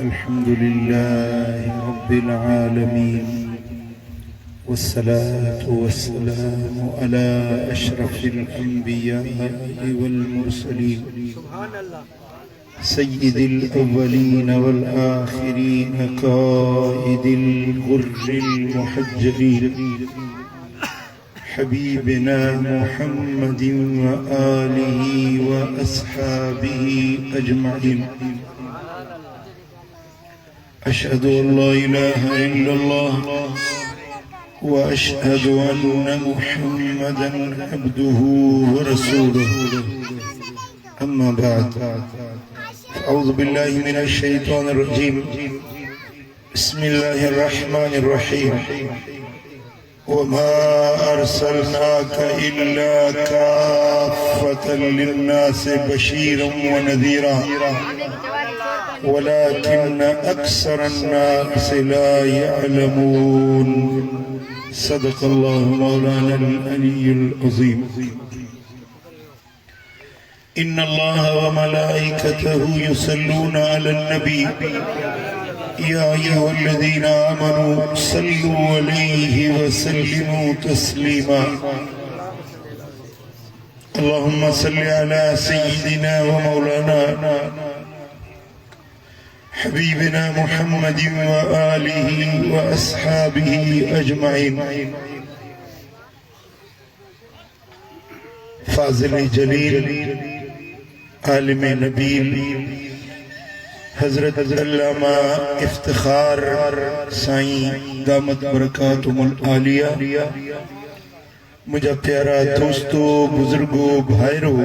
الحمد لله رب العالمين والصلاة والسلام على أشرف الأنبياء والمرسلين سيد الأولين والآخرين قائد الغر المحجلين حبيبنا محمد وآله وأصحابه أجمعين. أشهد أن لا إله إلا الله وأشهد أن محمدا عبده ورسوله. أما بعد، أعوذ بالله من الشيطان الرجيم. بسم الله الرحمن الرحيم. وما أرسلناك إلا كافة للناس بشيرا ونذيرا ولكن أكثر الناس لا يعلمون. صدق الله مولانا العلي العظيم. إن الله وملائكته يصلون على النبي يا أيها الذين آمنوا صلوا عليه وسلموا تسليما. اللهم صل على سيدنا ومولانا حبيبنا محمد وآله وأصحابه أجمعين. فاضل جلیل عالم نبیل حضرت علامہ افتخار سائیں دامت برکاتہم العالیہ، مجھا پیارا دوستو، بزرگو، بھائرو،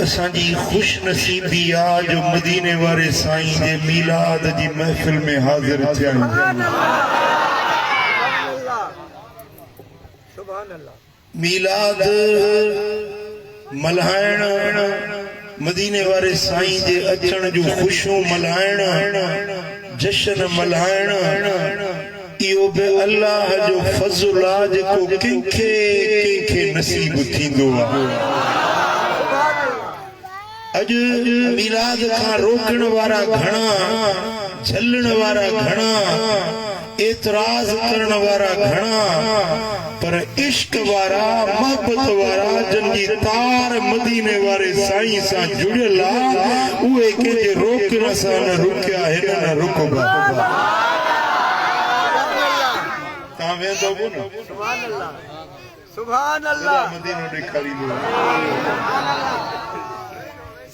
اساں جی خوش نصیبی آج مدینے وارے سائیں دے میلاد جی محفل میں حاضر تھے. میلاد ملائن مدینے وارے سائیں دے اچھن جو خوشوں ملائن جشن ملائن ایو بے اللہ جو فضل آج کو کنکھے نصیب تھیندو. اج میلاد کا روکن وارا گھنا، جھلن وارا گھنا، اعتراض کرن وارا گھنا، پر عشق وارا، محبت وارا جن جی تار مدینے وارے سائیں سا جڑلا اوے کہ جے روکنا سا نہ رکیا ہے نہ رکو گا. تاویں دو نا سبحان اللہ سبحان اللہ مدینہ دے قریب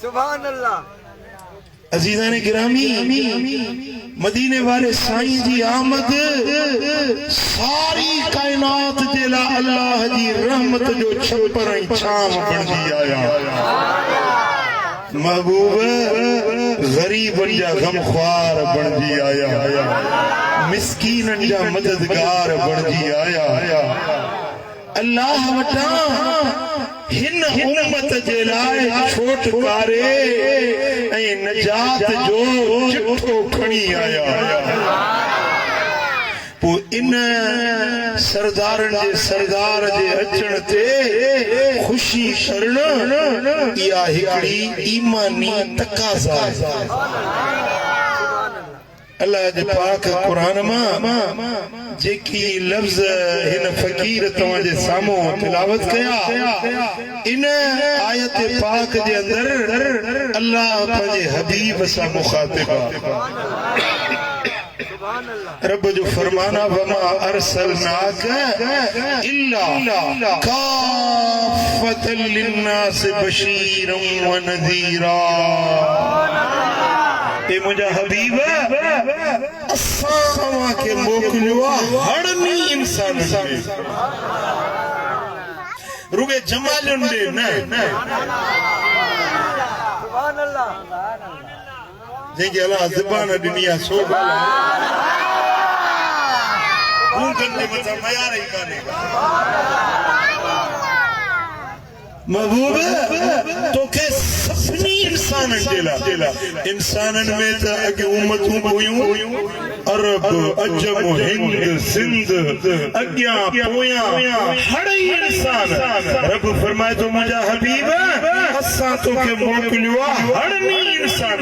سبحان اللہ. عزیزان گرامی، مدینے والے سائیں جی آمد ساری کائنات جلا اللہ جی رحمت جو چھپرائیں چھام بن دی آیا. محبوب غریب جا غمخوار بن دی آیا، مسکین جا مددگار بن دی آیا. اللہ وٹا ہن امت جلائے چھوٹ کارے اے نجات جو چٹھو کھنی آیا. پو ان سردارن جے سردار جے اچن تے خوشی کرن یا ہکڑی ایمانی تقاضا. اللہ جے پاک قرآن ماں جے کی لفظ ہن فقیر تمہاں جے سامو تلاوت کیا، ان آیت پاک جے اندر اللہ پنجے حبیب سا مخاطبہ. رب جو فرمانا وما ارسلناک الا کافۃ للناس بشیرا ونذیرا. اے مجھا حبیب اساں کے موکلوا ہڑنی انسان میں روگے جمالن دے نہ سبحان اللہ جن کے اللہ زبان دنیا سو بالا اون کرنے مطلب میار ہی کانے महबूब तोखे सभिनी इंसानन में त अगे उम्मतूं हुयूं अरब अजम हिंद सिंध अग्या पोया हर इंसान रब फरमाए तो मुझा हबीब असां तोखे मोकिलियो हर इंसान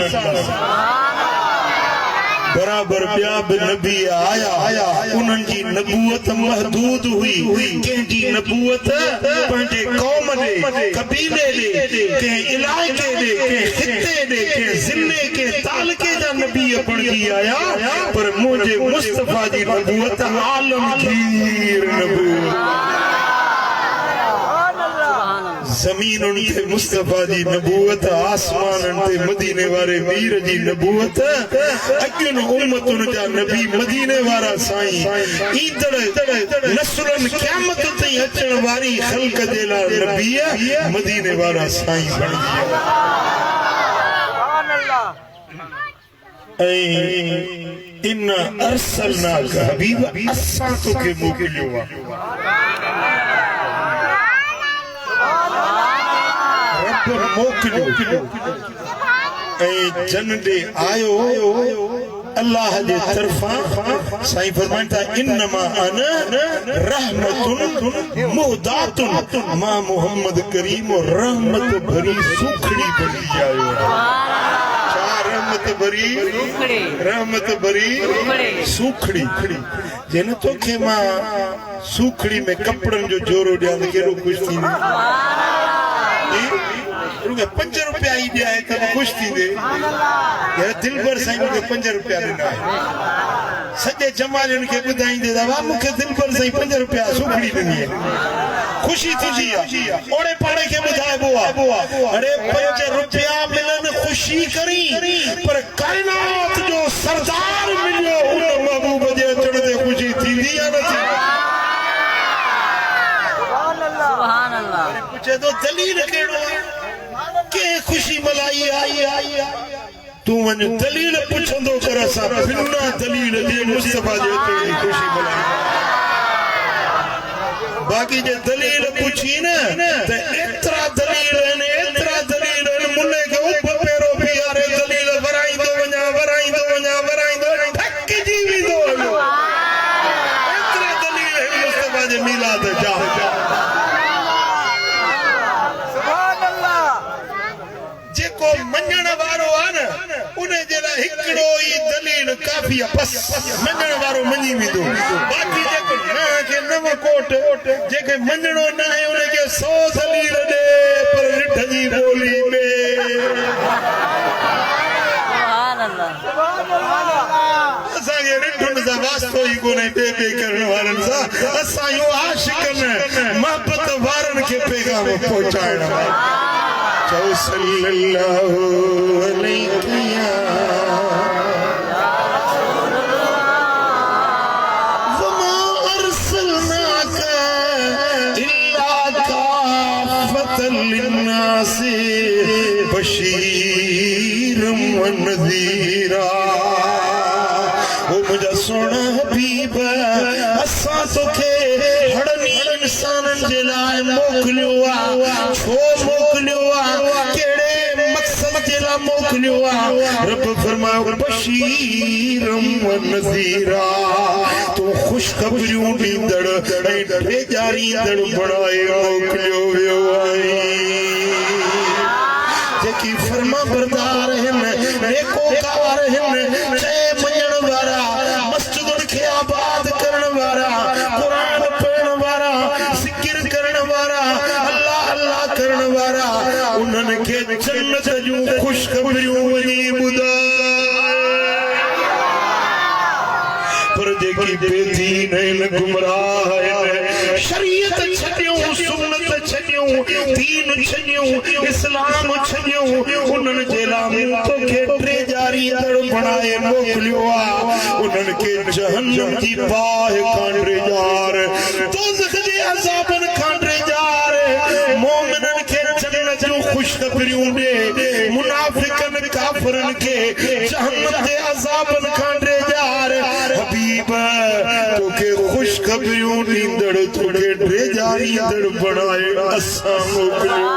बराबर ॿिया बि नबी आया उन्हनि जी नबूअत महदूद हुई कंहिंजी नबूअत पंहिंजे क़ौम ॾे कबीले ॾे कंहिं इलाइक़े ॾे कंहिं खिते ॾे कंहिं ज़िले कंहिं तालुके जा नबी बणिजी आया पर मुंहिंजे मुस्तफ़ा जी नबूअत आलमगीर नबूअत ज़मीनुन ते मुस्तफ़ा जी नबूअत आसमानन ते मदीने वारे वीर जी नबूअत अॻियुन उम्मतुन जा नबी मदीने वारा साईं ईंदड़ नस्लन क़यामत ताईं अचण वारी ख़ल्क़ जे लाइ नबी मदीने वारा साईं बणिजी ऐं इन अरसलनाक हबीब असां तोखे मोकिलियो मोकिलियो ऐं जन ॾे आयो अल्लाह जे तरफ़ां साईं फरमाइनि था इन्नमा अना रहमतुन मुहदातुन मां मोहम्मद करीम रहमत भरी सुखड़ी बनी आयो रहमत भरी सुखड़ी जन तोखे मां सुखड़ी में कपड़न जो जोरो ॾियां त केॾो ख़ुशि थींदो ₹5 ही दिया है तब खुश थी दे यार दिल भर साईं मुझे ₹5 ॾिना सॼे जमालनि खे ॿुधाईंदे दवा मूंखे दिल भर साईं ₹5 सुखड़ी ॾिनी है खुशी थी ओड़े पाड़े खे ॿुधाइबो आहे अरे ₹5 मिलन खुशी करी पर काइनात जो सरदार मिलियो उन महबूब जे अचण ते खुशी थींदी या न थींदी सुभान अल्लाह पूछे तो दलील कहिड़ो के खुशी मलाई आई तू वञ दलील पुछंदो कर असां बिना दलील जे मुस्तफा जे अचण जी खुशी मलाई बाक़ी जे दलील पुछी न त एतिरा दलील मुल्ले खे उप पेरो बीहारे दलील वराईंदो वञा थकिजी वेंदो एतिरा दलील मुस्तफा जे मीलाद जा मञण वारो आहे न उन जे लाइ हिकिड़ो ई दलील काफ़ी आहे बस मञण वारो मञी वेंदो बाक़ी जेको न खे नव कोट जेके मञणो न आहे उन खे 100 दलील ॾे पर रिठ जी ॿोली में असांखे रिठुनि सां वास्तो ई कोन्हे ॿे करण वारनि सां असां इहो आशिक़नि मोहबत वारनि खे पैगाम पहुचाइण सल्लल्लाहु अलैहि वमा अरसलनाक इल्ला काफ़तल लिन्नास बशीरम व नज़ीरा ओ मुझा सोना हबीब असां तोखे हड़नी इंसानन जे लाइ मोकिलियो आहे छो मोकिलियो आहे कहिड़े मक़सद जे लाइ मोकिलियो आहे रब फरमायो बशीरम व नज़ीरा तो ख़ुशख़बरियूं ॾींदड़ ऐं ॾेजारींदड़ बणाए मोकिलियो वियो आहे जेकी फर्मा बरदार आहिनि नेकोकार आहिनि चए मञण वारा मस्जिदुनि खे आबाद करण वारा क़ुरान पढ़ण वारा ज़िक्र करण वारा अल्लाह करण वारा उन्हनि खे जन्नत जूं ख़ुशख़बरियूं वञी ॿुधाए पर जेकी बेदीन आहिनि गुमराह आहिनि शरीयत छॾियूं सुन्नत छॾियूं दीन छॾियूं इस्लाम छॾियूं उन्हनि जे लाइ मूं तोखे टेजारींदड़ बणाए मोकिलियो आहे उन्हनि खे जहन्नम जी बाहि खां टेजार दोज़ख जे अज़ाबनि खां टेजार मोमिननि खे जन्नत जूं ख़ुशख़बरियूं ॾे मुनाफ़िक़नि काफ़िरनि खे जहन्नम जे अज़ाबनि खां टेजार हबीब तोखे ख़ुशख़बरियूं ॾींदड़ तोखे टेजार यारींदड़ बनाए असां मोकिलियो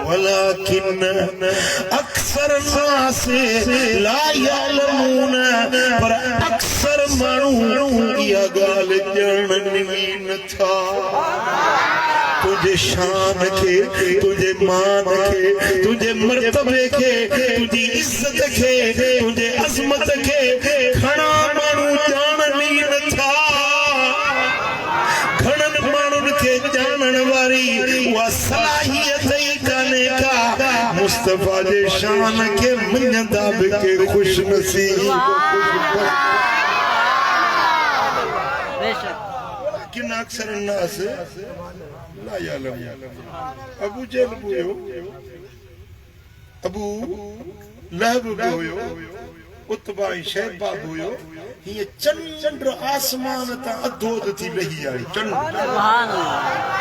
वलाकिन अक्सर नास ला यअलमून पर अक्सर माण्हू इहा ॻाल्हि ॼाणनि नथा तुझे शान के तुझे मान के तुझे मर्तबे के तुझी इज्जत के तुझे अजमत के घणा माण्हू ॼाणनि नथा घणनि माण्हुनि खे ॼाणण वारी उहा सलाहियत ई कान्हे का मुस्तफा जे शान के मञंदा बि के ख़ुश नसीब किन अक्सर नास ला यालम अबू जहल हुयो अबू लहब हुयो उत्बा शैबा हुयो ये चंद्र आसमान ता अधोद थी लही आई चंद्र सुभान अल्लाह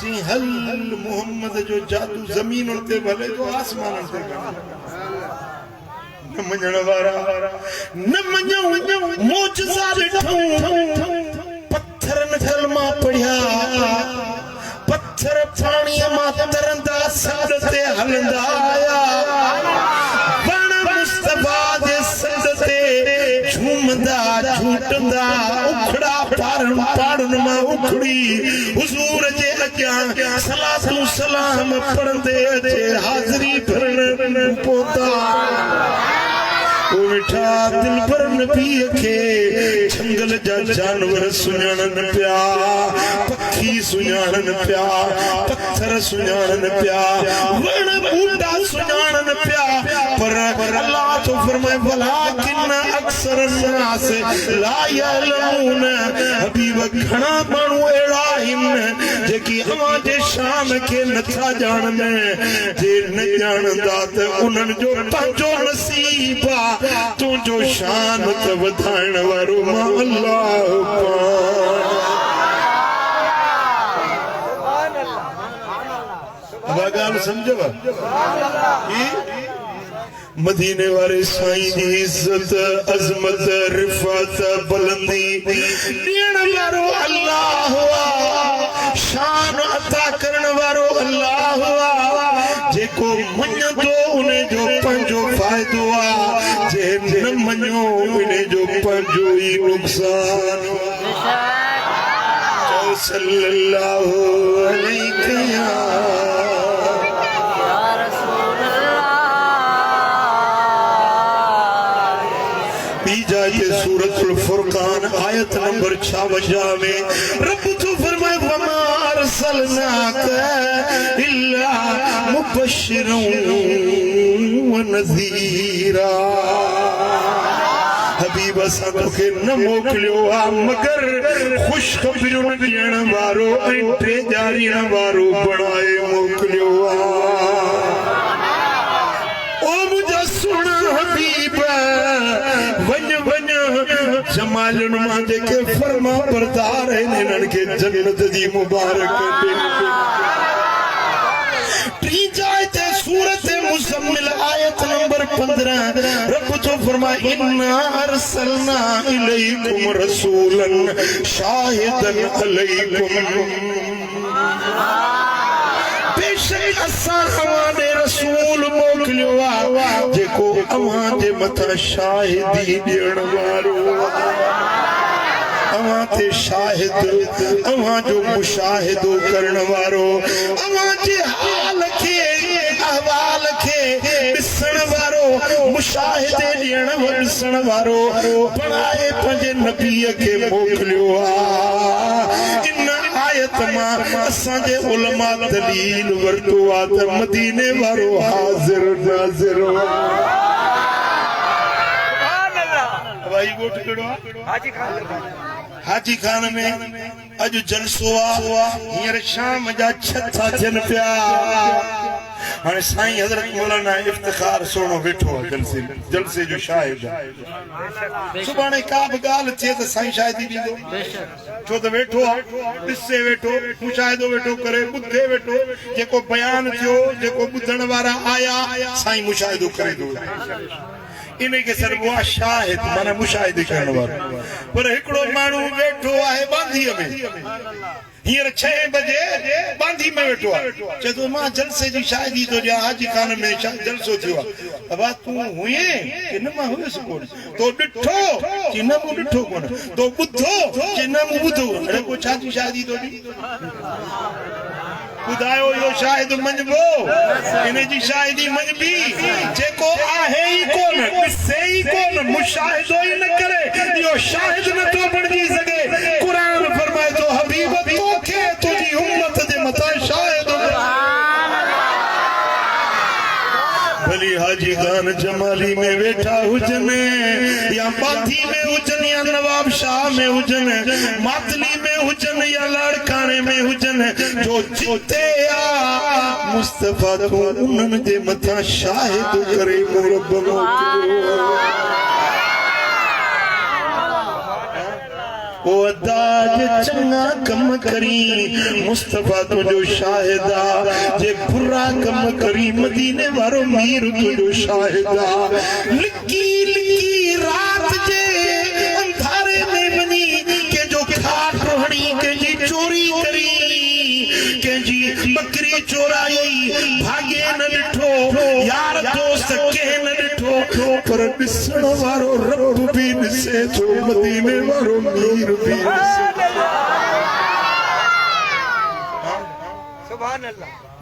जी हल मोहम्मद जो जादू जमीन ते भले तो आसमान ते न मञण वारा न मञो मोजज़ा ॾिठो पत्थरन कलमा पढ़िया पत्थर पानी मां तरंदा सद ते हलंदा आया वण मुस्तफा दे सद ते झूमंदा झूटंदा उखड़ा पाड़न मां उखड़ी हुजूर जे अॻियां सलातो सलाम पढ़ंदे अचे हाज़री भरण पोता ओ मिठा दिल भर नबी के जंगल जा जानवर सुञाणन पिया पखी सुञाणन पिया पत्थर सुञाणन पिया वण बूटा सुञाणन पिया पर अल्लाह तो फरमाए वलाकिन अक्सर नास ला यअलमून हबीब घणा माण्हू अहिड़ा आहिनि जेकी अवां जे शान खे नथा ॼाणनि जे न ॼाणंदा त उन्हनि जो पंहिंजो नसीब आहे तुझो शान त वधाइण वारो मां अल्लाह ॻाल्हि सम्झव मदीने वारे साईं जी इज्जत अज़मत रिफ़त बुलंदी ॾियण वारो अल्लाह शान अता करण वारो अल्लाह जेको मञंदो उन जो पंहिंजो फ़ाइदो आहे जे न मञो उन जो पंहिंजो ई नुक़सान चओ सल्लल्लाहु अलैहि या सूरतुल फुरकान आयत नंबर 56 में रब तो फरमाए वमा अरसलनाक इल्ला मुबश्शिरन व नज़ीरा हबीब असां तोखे न मोकिलियो आहे मगर ख़ुशख़बरियूं ॾियण वारो ऐं टे ॾियारीण वारो बणाए मोकिलियो आहे ओ मुंहिंजा सुहिणा हबीब वञ वञ जमालुनि मां जेके फर्मा बरदार आहिनि हिननि खे जन्नत जी मुबारक टी जाइ ते सूरत मुज़म्मिल आयत नंबर 15 रब तो फरमाए इन्ना अरसलना इलैकुम रसूलन शाहिदन अलैकुम बेशक असां अवां ॾे रसूल मोकिलियो आहे जेको अवां जे मथां शाहिदी ॾियण वारो अवां ते शाहिद अवां जो मुशाहिदो करण वारो अवां जे हाल खे अहवाल खे ॾिसण वारो मुशाहिदे ॾियण ॾिसण वारो बणाए पंहिंजे नबीअ खे मोकिलियो आहे इन आयत मां असांजे उलमा दलील वरतो आहे त मदीने वारो हाज़िर नाज़िर भाई ॻोठ कहिड़ो आहे हाजी खान में अॼु जलसो आहे हींअर शाम जा 6 था थियनि पिया हाणे साईं हज़रत मौलाना इफ्तिखार सोनो वेठो आहे जलसे जो शाहिद सुभाणे का बि ॻाल्हि थिए त साईं शाहिदी ॾींदो छो त वेठो आहे ॾिसे वेठो मुशाहिदो वेठो करे ॿुधे वेठो जेको बयान थियो जेको ॿुधण वारा आया साईं मुशाहिदो करे थो इने के सरबो आ शाहिद माना मुशाहिद करण वारो पर एकड़ो मानू बैठो आहे बांधी में हियर 6 बजे बांधी में बैठो आहे चतो मां जलसे जी शादी तो जा हाजी खान में जलसो थियो अब तू हुए कि न मां हुए कोन तो डिठो कि न मु डिठो कोन तो बुद्धो कि न मु बुद्धो अरे को छाजी शादी तो दी खुदायो यो शायद मंजबो इने जी शायदी मंजबी जेको आहे ही कोन से ही कोन मुशाहिदो ही न करे यो शाहिद न तो बणजी सके कुरान फरमाए तो हबीब तोखे तुजी उम्मत जे मथा शाहिद भली हाजी खान जमाली में वेठा हुजन या बाथी में हुजन या नवाब शाह में हुजन मातली में हुजन या लाड़काने में हुजन जो जीते आ मुस्तफा तो उन्हनि जे मथा शाहिद करे मुरब्बो ओ अदाज चंगा कम करी मुस्तफा तुझो शाहिदा जे बुरा कम करी मदीने वारो मीर तुझो शाहिदा लिकी लिकी रात जे अंधारे में बनी के जो खाट रोहणी के जी चोरी करी के जी बकरी चोराई भागे न डिठो यार दोस्त के न डिठो पर ॾिसण वारो रब भी ॾिसे थो मदीने वारो मीर भी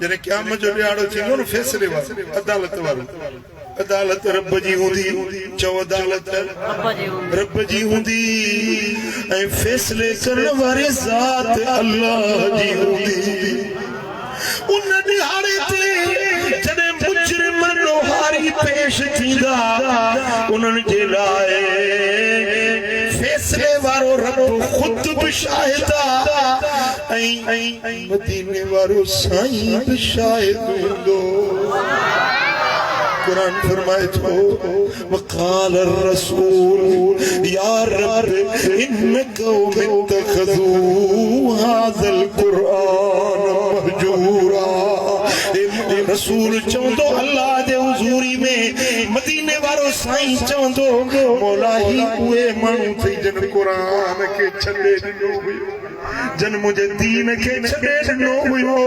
जॾहिं क़यामत जो ॾियारो थींदो न फैसले वारो अदालत रब जी हूंदी चओ अदालत रब जी हूंदी ऐं फैसले करण वारे ज़ात अल्लाह जी हूंदी उन ॾिहाड़े ते जॾहिं मुजरिम ॾोहारी पेश थींदा उन्हनि जे लाइ फैसले वारो रब खुद भी शाहिदा ऐं मदीने वारो साईं भी शाहिद हूंदो कुरान फरमाए तो वक़ाल रसूल या रब इन कौम इत्तखज़ू हाज़ल कुरान महजूरा रसूल चवंदो अल्लाह जे हुजूरी में मदीने वारो साईं चवंदो मौला ही उहे माण्हू थई जन कुरान के छॾे ॾिनो हुयो जन मुझे दीन के छॾे ॾिनो हुयो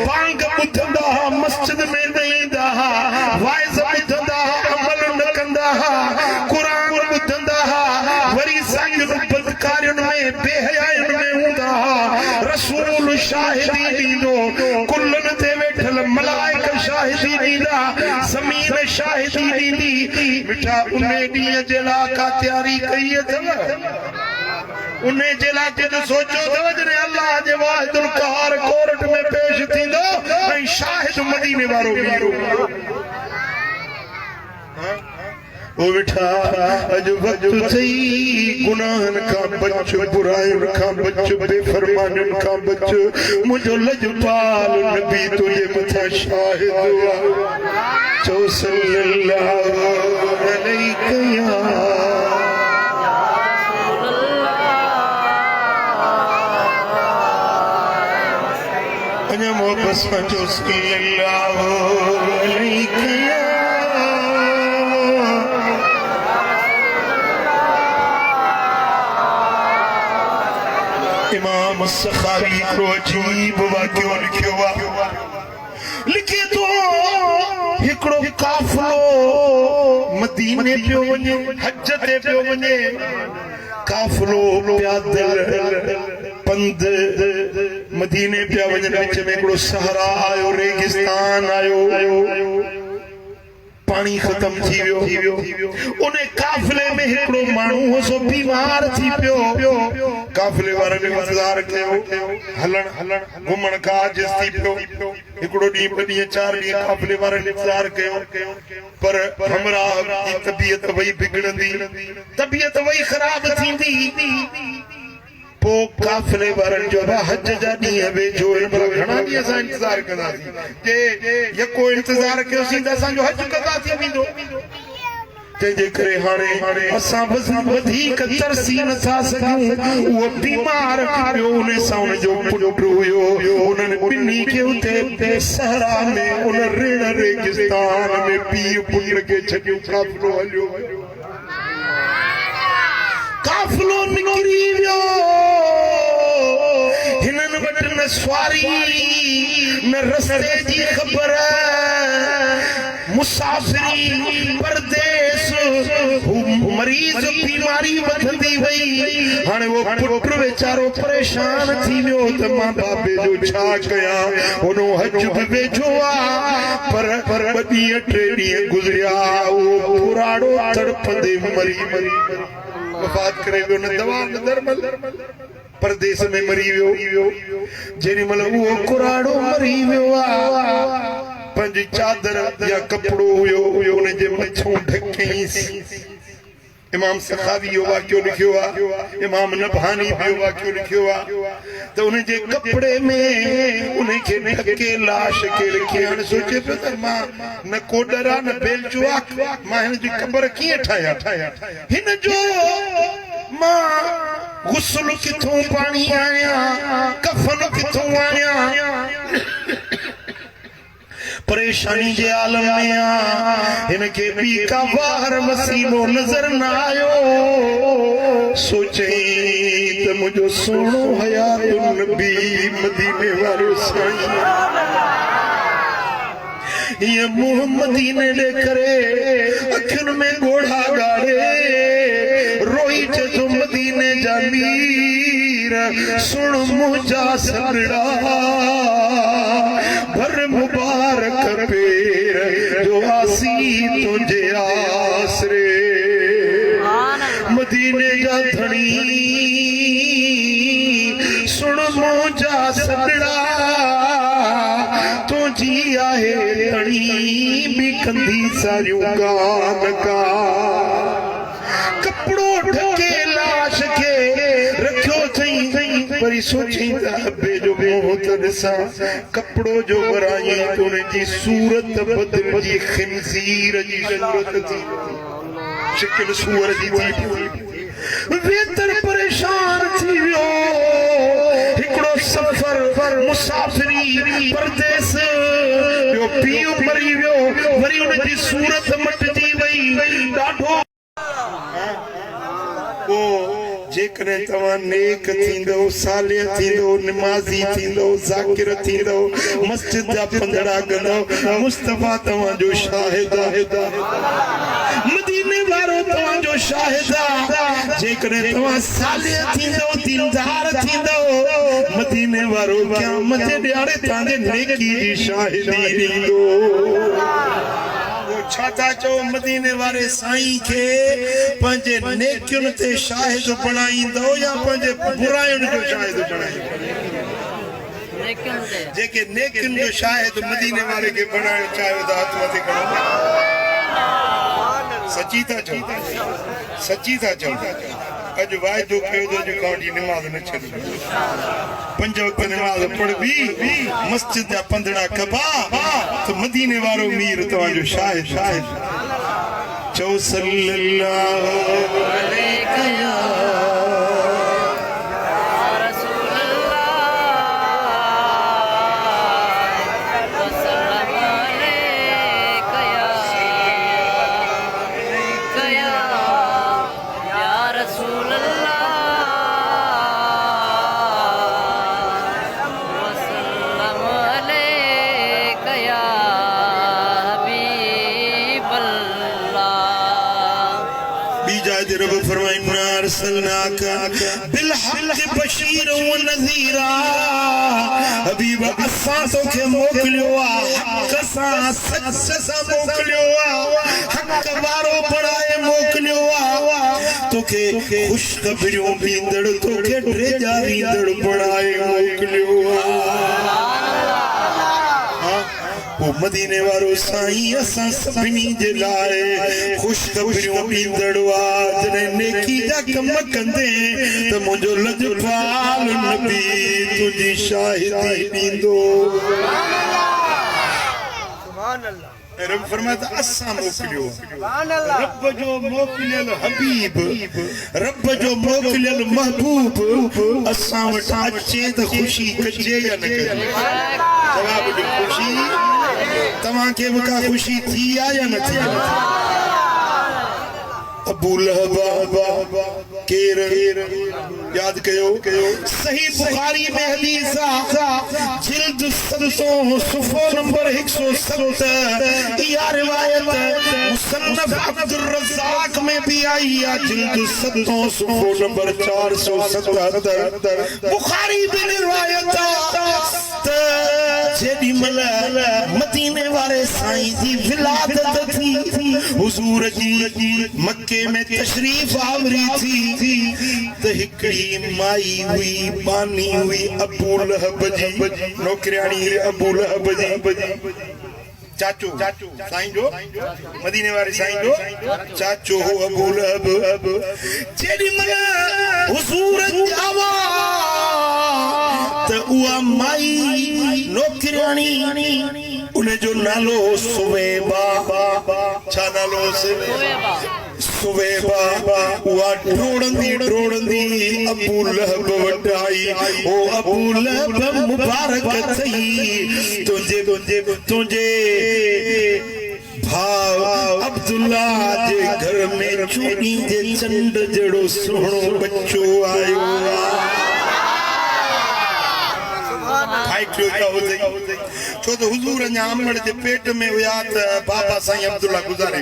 बांग ॿुधंदा मस्जिद में न ईंदा वाइज़ ॿुधंदा अमल न कंदा कुरान ॿुधंदा वरी साईं बदकारियुनि में बेहयायुनि में हूंदा रसूल शाहिदी ॾींदो कुलनि ते वेठल मलाइक शाहिदी ॾींदा ज़मीन शाहिदी ॾींदी मिठा उन ॾींहं जे लाइ का तयारी कई अथव उन जे लाइ कुझु सोचो अथव जॾहिं अल्लाह जे वाहिदुल क़हार कोर्ट में पेश थींदो ऐं शाहिद मदीने वारो मीरो ओ बेटा अज वक्त सही गुनाहन का बच बुराइन का बच बेफरमानन का बच मुझो लजपाल नबी तुझे मथा शाहिद चो सल्लल्लाहु अलैहि या अने मोहब्बत समझो सल्लल्लाहु अलैहि या इमाम सखावी को अजीब वाक्यो लिखियो लिखे तो हिकड़ो काफिलो मदीने पियो वञे हज ते पियो वञे काफिलो पैदल पंध मदीने पिया वञनि विच में हिकड़ो सहरा आयो रेगिस्तान आयो पानी खत्म थी वियो उन काफिले में हिकड़ो माण्हू हो सो बीमार थी पियो काफिले वारनि इंतजार कयो हलण घुमण का आजिज़ थी पियो हिकड़ो ॾींहुं ॿ ॾींहं 4 ॾींहं काफिले वारनि इंतजार कयो पर हमराह जी तबीयत वई बिगड़ंदी तबीयत वई ख़राब थींदी पो काफिले वारनि जो हज जा ॾींहं वेझो घणा ॾींहं असां इंतजार कंदासीं जे यको इंतजार कयोसीं त असांजो हज कदा थी वेंदो तेजे करे हाणे असां वधीक तरसी नथा सघूं। उहो बीमार उन साउन जो पुटु हुयो, उन्हनि ॿिन्ही खे उते सहरा में उन ऋण रेगिस्तान में पीउ पुट खे छॾियो। काफ़िलो निकिरी वियो। हिननि वटि न सवारी न रस्ते जी ख़बर, मुसाफ़िरी परदेस, मरीज़ बीमारी वधंदी वई। हाणे वो पुट वेचारो परेशान थी वियो त मां बाबे जो छा कयां। उनो हज बि वेझो आ, पर 2 ॾींहं 3 ॾींहं गुज़रिया। उहो पुराड़ो तड़पंदे मरी वफ़ात करे वियो। न दवा न दरमल, परदेस में मरी वियो। जेॾी महिल उहो कुराड़ो मरी वियो आ, पंहिंजी चादर या कपिड़ो हुयो उनजे मथां ढकईंसि। इमाम सखावी यो वाक्यो लिखियो आहे, इमाम नबहानी भी यो वाक्यो लिखियो आहे त उनजे कपड़े में उनखे ढके लाश खे रखी। हाणे सोचे पियो त मां न कोडर आहे न बेलचो आहे, मां हिन जी क़बर कीअं ठाहियां। हिन जो मां गुस्ल किथों पाणी आया, कफन किथों आया। परेशानी जे आलम में आ। हिनखे बि का वार मसीनो नजर न आयो। सोचे त मुंहिंजो सोनो हयातुन नबी मदीने वारो साईं ये मुंह मदीने ॾे करे अखियुनि में ॻोढ़ा ॻाड़े रोई चे तो मदीने जा मीर सुन मुंहिंजा सॻड़ा भर मुबारक पेर जो आसी तुझे आसरे। मदीने जा धणी सुन मुंहिंजा सॻड़ा तुझी आहे धणी बि कंदी सारियूं गान का। कपड़ो ढके लाश के रखियो थई, वरी सोची अबे जो मुंह त ॾिसां। कपड़ो जो वराई त उनजी सूरत बदलजी खिंज़ीर जी सूरत थी, शिकिल सूअर जी थी। वेतर परेशान थी वियो। हिकिड़ो सफ़र मुसाफ़िरी परदेस, ॿियो पीउ मरी वियो, वरी उनजी सूरत मटिजी वई। ॾाढो जेकॾहिं तव्हां नेक थींदो, सालिह थींदो, निमाज़ी थींदो, ज़ाकिर थींदो, मस्जिद जा पंधड़ा कंदो, मुस्तफ़ा तव्हांजो शाहिद आहे, मदीने वारो तव्हांजो शाहिद आहे। जेकॾहिं तव्हां सालिह थींदो, दीनदार थींदो, मदीने वारो क़यामत जे ॾियारे तव्हांजे नेकी जी शाहिदी ॾींदो। छा था चओ, मदीने वारे साईं खे पंहिंजे नेकियुनि ते शाहिद बणाईंदो या पंहिंजे बुराइयुनि जो शाहिद बणाईंदो? जेके नेकियुनि जो शाहिद मदीने वारे खे बणाइण चाहियो था, हथ मथे खणो। सची था चओ, सची था चओ। अॼु वाइदो कयो त अॼु काउंटी निमाज़ न छॾी, 5 वक़्त निमाज़ पढ़बी, मस्जिद जा पंधड़ा कबा, त मदीने वारो मीर तव्हांजो शाहिद। चओ सल्लल्लाहु अलैहि बिलहक़ बशीर व नज़ीरा। हबीब असां तोखे मोकिलियो आहे, हक़ सां सच सां मोकिलियो आहे, हक़ वारो बणाए मोकिलियो आहे। तोखे ख़ुशख़बरियूं ॾींदड़, तोखे ड्रेजा ॾींदड़ बणाए मोकिलियो आहे। वो मदीने वारो साईं असां सभिनी जे लाइ ख़ुशख़बरियूं ॾींदड़ आहे। जॾहिं नेकी जा कम कंदे त मुंहिंजो लजपाल नबी तुंहिंजी शाहिदी ॾींदो। रब फरमाता असा मोकलियो रब जो मोकलियल हबीब रब जो मोकलियल महबूब असा वट अचे त खुशी कजे या न करे जवाब दी खुशी तमा के का खुशी थी या न थी अबू लहब केर याद कयो सही बुखारी में हदीस जिल्द 700 सफ़ो नंबर 107 या रिवायत मुसन्नफ अब्दुल रज़्ज़ाक में भी आई है जिल्द 700 सफ़ो नंबर 477 बुखारी में रिवायत जेडी मल मदीने वाले साईं जी विलादत थी हुजूर जी मक्के में तशरीफ आवरी थी त हिकड़ी माई हुई बानी हुई अबू लहब जी नौकरियाणी अबू लहब जी चाचो साईं जो मदीने वाले साईं जो चाचो हो अबू लहब जेडी मल हुजूर जावा त उआ माई नौकरियाणी उन जो नालो सुवेबा छा नालो सुवेबा उआ ढोड़ंदी अबू लहब वट आई ओ अबू लहब मुबारक थई तुझे भाव अब्दुल्ला जे घर में चूड़ी जे चंड जड़ो सोहणो बच्चो आयो छो तो हुजूर अञा अमड़ जे पेट में हुया त बाबा साईं अब्दुल्ला गुज़ारे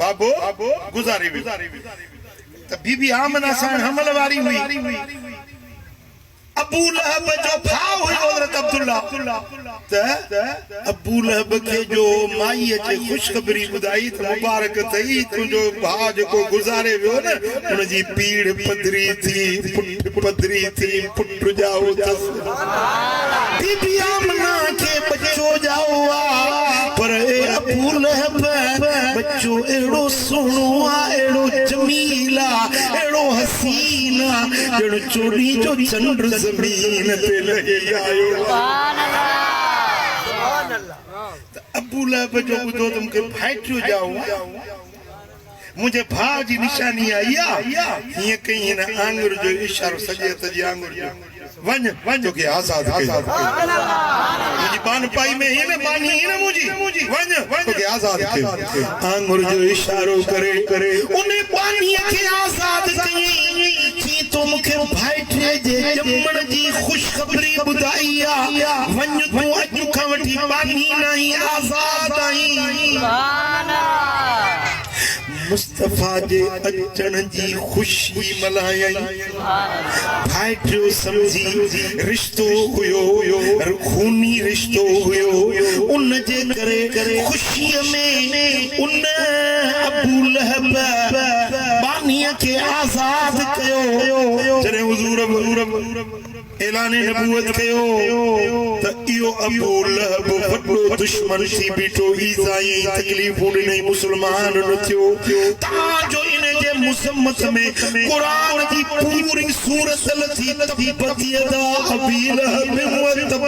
बाबो गुज़ारे त बीबी आमना सां हमल वारी हुई अबू लहब जो भाव हुयो हज़रत अब्दुल्ला त अबू लहब के जो माई अचे खुशखबरी ॿुधाई त मुबारक थई तुंहिंजो भाउ जेको गुज़ारे वियो न उन जी पीड़ पधरी थी पुट जाओ बीबी आमना के बच्चो जाओ पर ए अबू लहब बच्चो एड़ो सोहणो आ एड़ो जमील आ एड़ो हसीन आ जण चोरी जो चंड ज़मीन पे लही आयो अबू लहब जो ॿुधो त मूंखे फाइटियो जाओ मुझे भाउ जी निशानी आई हीअं कई हिन आंगुर जो इशारो सॼे हथ जी आंगुर जो वञ तोखे आज़ाद मुझी बान पाई में ही न बानी ही न मुझी वञ तोखे आज़ाद कयो आंगुर जो इशारो करे उन बानी के आज़ाद कई की तो मूंखे भाइटे जे ॼमण जी खुशखबरी ॿुधाई आ वञ तूं अॼु खां वठी बानी नहीं आज़ाद आई मुस्तफा जे अचण जी खुशी मल्हाई भाइटियो समझी रिश्तो हुयो खूनी रिश्तो हुयो उन जे करे खुशीअ में उन अबू लहब बानीअ खे आज़ाद कयो जॾहिं हुज़ूर ऐलान नबूवत कयो त इहो अबू लहब वॾो दुश्मन थी बीठो ईसाई तकलीफ़ूं ॾिनई मुस्लमान न थियो ताजो इन जे मुसम्मत में कुरान जी पूरी सूरत लथी तब्बत यदा अबी लहब व तब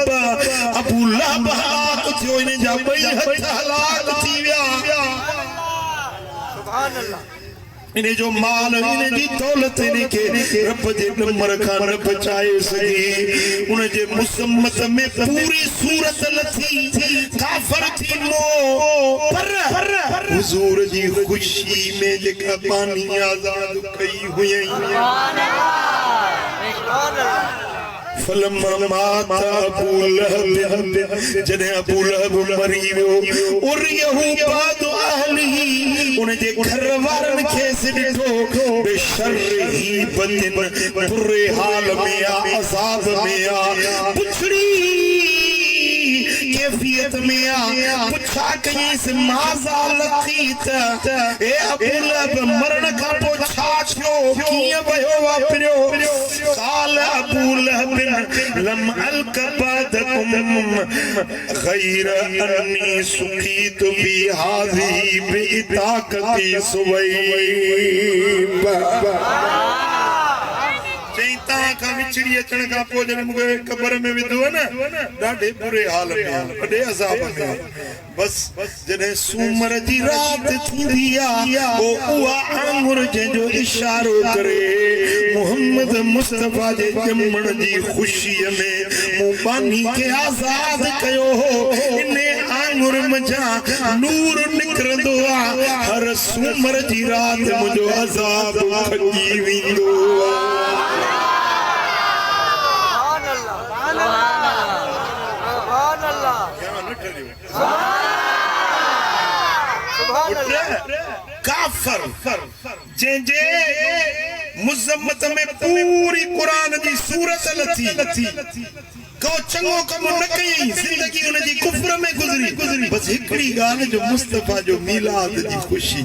अबू लहब हलाक थियो इन जा ॿई हथ हलाक थी विया सुभान अल्लाह इन जो माल इन जी दौलत इन के रब जे नंबर खां न बचाए सके उन जे मुसम्मत में पूरी सूरत लथी काफर थी मो पर हुजूर जी खुशी में जेका बानी आजाद कई हुई सुभान अल्लाह फलमा माता अबू लहब जने अबू लहब मरी वियो और यहू बाद अहली उन जे घर वारन खे ॾिठो बेशर्री बदिन बुरे हाल में आ अज़ाब में आ पुछड़ी कैफियत में आ पुछा कहीं से माज़ा लकीत ए अबू लहब मरण का पो छा थियो कीअं वयो वापरियो काल अबू लहब लम अलक बदकुम गैर अन्नी सुकीत बि हाज़ी बिताकती सुवैब तव्हां खां विछड़ी अचण खां पोइ जॾहिं मूंखे क़बर में विधो न ॾाढे बुरे हाल में वॾे अज़ाब में बस जॾहिं सूमर जी राति थींदी आहे उहा आंगुर जंहिंजो इशारो करे मोहम्मद मुस्तफा जे ॼमण जी ख़ुशीअ में मूं बानी खे आज़ाद कयो हो इन आंगुर मझां नूर निकिरंदो आहे हर सूमर जी राति मुंहिंजो अज़ाब खॼी वेंदो काफर जंहिंजे मुज़म्मत में पूरी कुरान जी सूरत लथी को चङो कम न कयई ज़िंदगी उन जी कुफ्र में गुज़री बस हिकड़ी ॻाल्हि जो मुस्तफा जो मीलाद जी ख़ुशी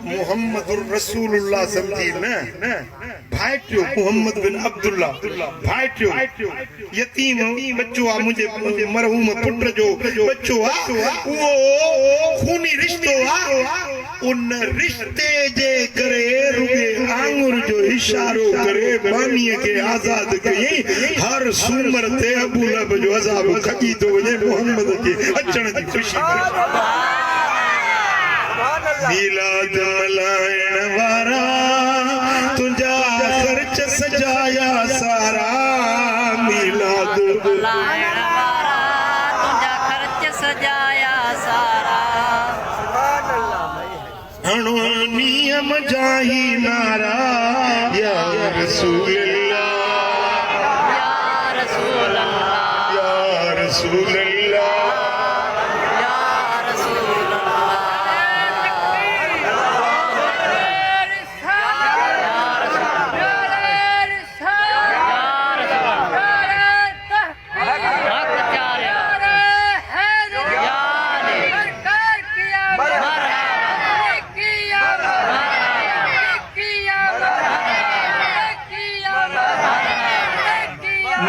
मुहम्मदुर रसूलुल्लाह समझी न भाइटियो मोहम्मद बिन अब्दुल्ला भाइटियो यतीम बच्चो आ मुझे मरहूम पुट जो बच्चो आ वो खूनी रिश्तो आ उन रिश्ते जे करे रुगे आंगुर जो इशारो करे बानीअ खे आज़ाद कई हर सूमर ते अबू लहब जो अज़ाब खॼी थो वञे मोहम्मद जे अचण जी ख़ुशी मीलाद मल्हाइण वारा तुंहिंजा ख़र्च सजाया सारा मीलाद मल्हाइण वारा तुंहिंजा ख़र्च सजाया सारा हणो नियम जाही नारा या रसूल अल्लाह या रसूल अल्लाह या रसूल अल्लाह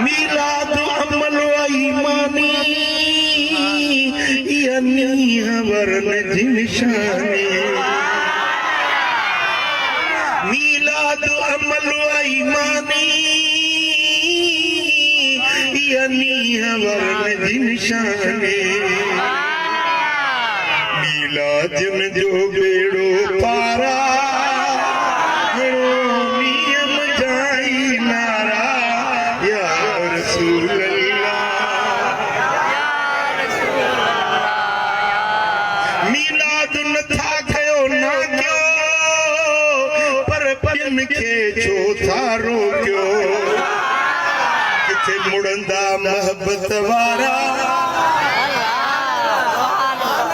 मीलाद अमल ईमानी यानी वरन जी निशानी मीलाद अमल ईमानी यानी वरन जी निशानी मीलाद जो बेड़ो पारा नियम जाई नारा मीलाद नथा कयो ना कयो पर ॿियनि खे छो था रोकियो किथे मुड़ंदा मोहब्बत वारा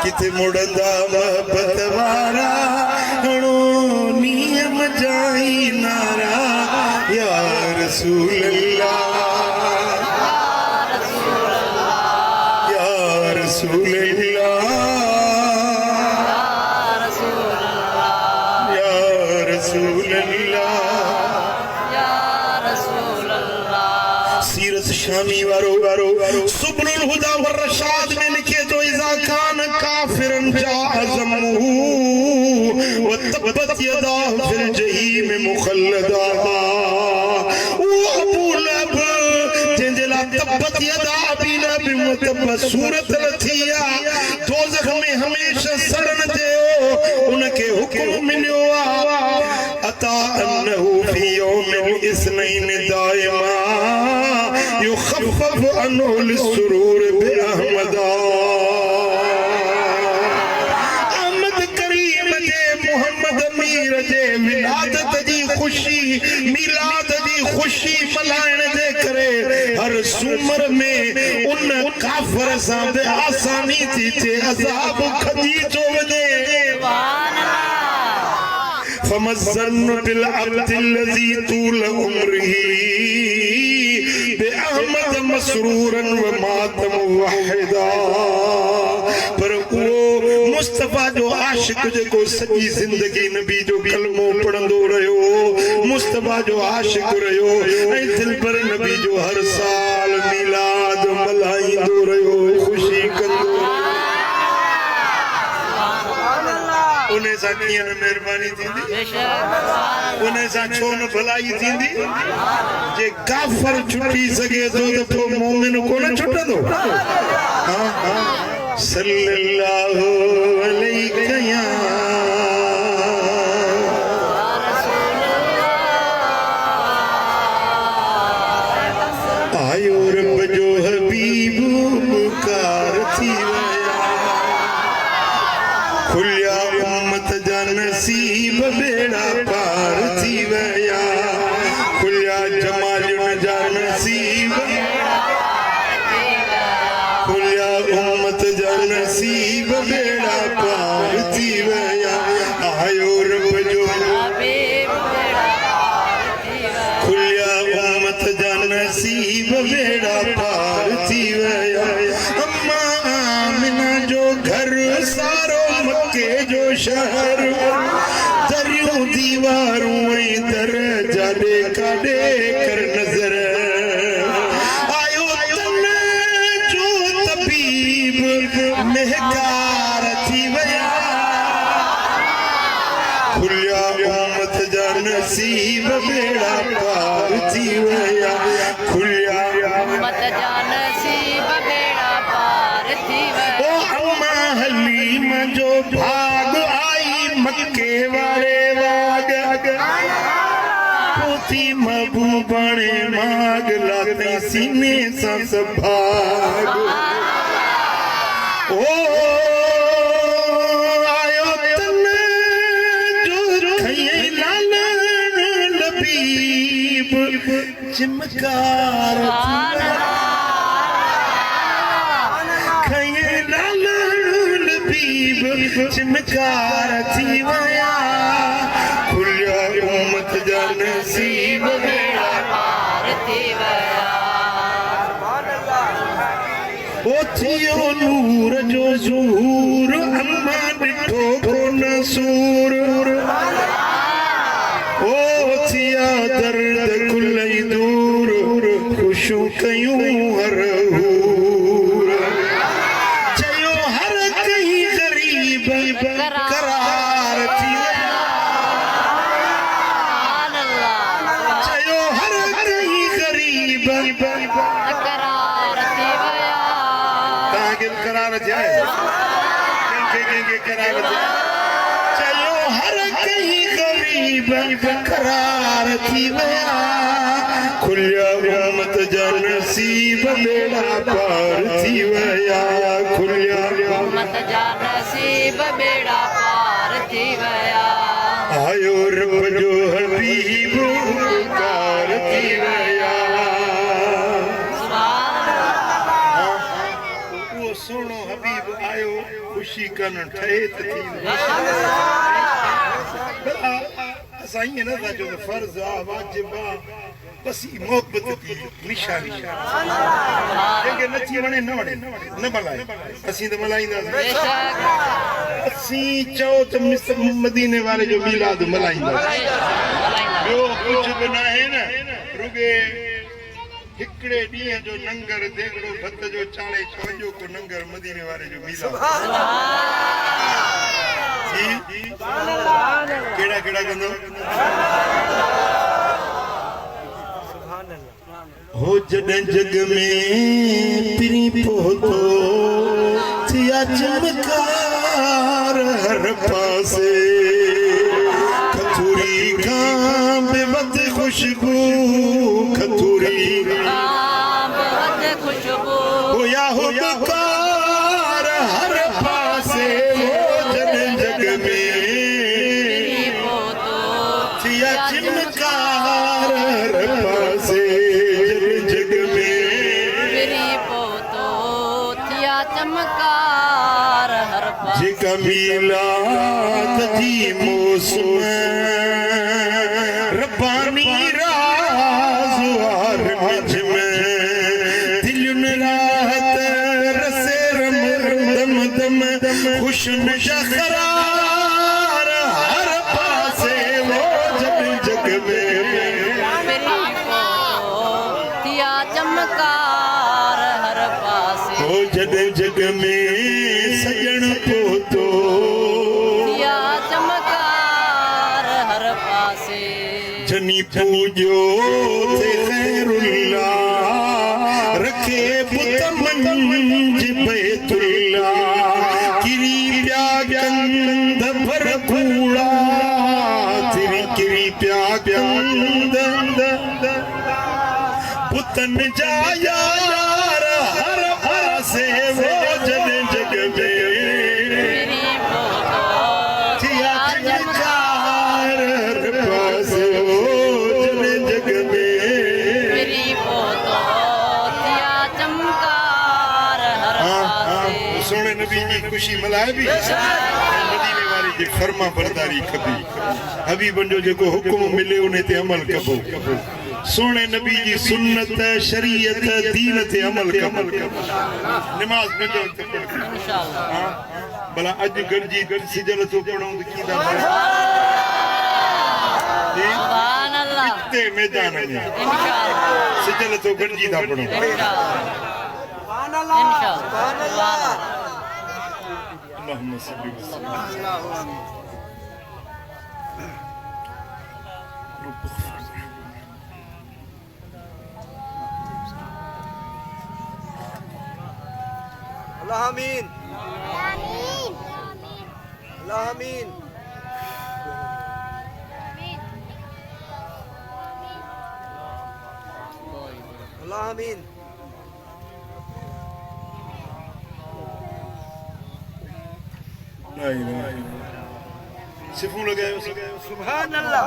किथे मुड़ंदा मोहब्बत वारा हणो नियम जाई नारा या रसूल अल्लाह या रसूल अल्लाह या रसूल अल्लाह सीरत शामी वारो सुब्रुल हुदा वर रशाद में लिखे तो इज़ा कान काफिरन जाज़महू व तब्बत यदा फिल जहीम मुखल्लदा वो अबू लहब जंहिंजे लाइ तब्बत यदा अबी लहब मुतब्बत सूरत लथिया दोज़ख में हमेशा सड़न थियो उनखे हुक्म मिलियो अता अन्नहु फी यौमिल इस्नैन दाइमा युखफ़फ़ अन्हु लिस्सुरूर बिअहमदा अहमद करीम जे मोहम्मद मीर जे विलादत जी ख़ुशी मीलाद जी ख़ुशी मल्हाइण जे करे हर सूमर में उन काफ़िर सां बि आसानी थी थिए अज़ाब खॼी थो वञे फमज़न बिलअब्द الذي طول عمره بأحمد مسرورا وماتم وحدا पर वो मुस्तफा जो आशिक जेको सॼी ज़िंदगी नबी जो कलमो पढ़ंदो रहियो मुस्तफा जो आशिक रहियो ऐं दिल पर नबी जो हर साल मीलाद मल्हाईंदो रहियो ख़ुशी कंदो उन्हें सा कीअं न मेहरबानी थींदी उन्हें सा छो न भलाई थींदी जे काफर छुटी सके तो पोइ मोमिन कोन छुटंदो सल्लल्लाहु अलैहि आयो रब जो हबीब पुकार थी खुलिया उम्मत जा नसीब बेड़ा पार थी वया खुलिया जमालियुन जा नसीब खुलिया उम्मत जा नसीब बेड़ा पार थी वया आयो रब जो खुलिया उम्मत जा नसीब बेड़ा पार थी वया अम्मा आमिना जो घर सारो मक्के जो शहर दरियों दीवारों दर जाडे काडे कर नजर आयो तन जो तबीब महकार थी वया खुलिया उम्मत जा नसीब बेड़ा पार थी वया खुलिया उम्मत जा नसीब बेड़ा पार थी वया ओ अम्मा हलीमा जो भाग आई मक्के वाले वाग पोती महबूबाने माग लाते सीने सा सभाग ओ आयो तन जो खये लाल लबीब चमकार खये लाल लबीब चमकार थी वया खुलिया उम्मत जा नसीब बेड़ा पार थी वया ओ थियो नूर जो ज़हूर अम्मा ॾिठो कोन सूर ओ थिया दर्द कुलई दूर खुशू कयूं हर हूर चयो हर कहीं गरीब करार थी चयो हर कहीं गरीब करार थी वया तव्हांखे करार जाए कंहिंखे करार जाए चयो हर कहीं गरीब करार थी वया खुलिया उम्मत जा नसीब बेड़ा पार थी वया खुलिया उम्मत जा नसीब बेड़ा पार थी वया आयो रब जो हबीब पुकार थी वया वो सोनो हबीब आयो खुशी कन ठहेत थी असां ईअं नथा चऊं त फर्ज़ आहे वाजिब आहे बस ई मोहबत की निशानी जंहिंखे नथी वणे न मल्हाए असीं त मल्हाईंदासीं असीं चओ त मदीने वारे जो मीलाद मल्हाईंदासीं ॿियो कुझु बि न आहे न रुगे हिकिड़े ॾींहं जो नंगर देगड़ो भत जो चाले चवंजो को नंगर मदीने वारे जो मीलाद केड़ा केड़ा कंदो हो जॾहिं जग में पिरी पहुतो थिया चमकार हर पासे खथूरी खां बेवत खुशबू खथूरी होया हो बेकार हर पासे हो जॾहिं जग में थिया चमकार हर पासे मीलाद जी मौसम रब्बानी राज वार मुझ में दिल राहत रसे रम दम दम खुशन शखरार हर पासे वो जग में दिया चमकार हर पासे वो जग में सजन पोतो पूजो थे खैरुल्लाह रखे बुत मंज बैतुल्ला किरी प्या गंध भर कूड़ा तेरी किरी प्या गंध पुतन जा यार हर पासे वो जन जग में थिया चार हर पासे वो जन जग में मेरी पोतो थिया चमकार हर पासे सोने नबी जी खुशी मल्हाए भी मदीने वारी जी फर्मा बरदारी खबी हबी बंजो जेको हुक्म मिले उन्हें ते अमल कबो सोने नबी जी सुन्नत शरीयत दीन ते अमल कबो नमाज बंजो ते पढ़ इंशाअल्लाह हां भला अज गंजी सिजल तो पढ़ो तो कीदा सुभान अल्लाह ते मैदान में इंशाअल्लाह सिजल तो गंजी दा पढ़ो इंशाअल्लाह इंशाअल्लाह अल्लाहुम्मा सल्ली व सल्लिम अल्लाह आमीन अल्लाह आमीन अल्लाह आमीन ला इलाहा इल्लल्लाह सिफू लगायो सुभान अल्लाह।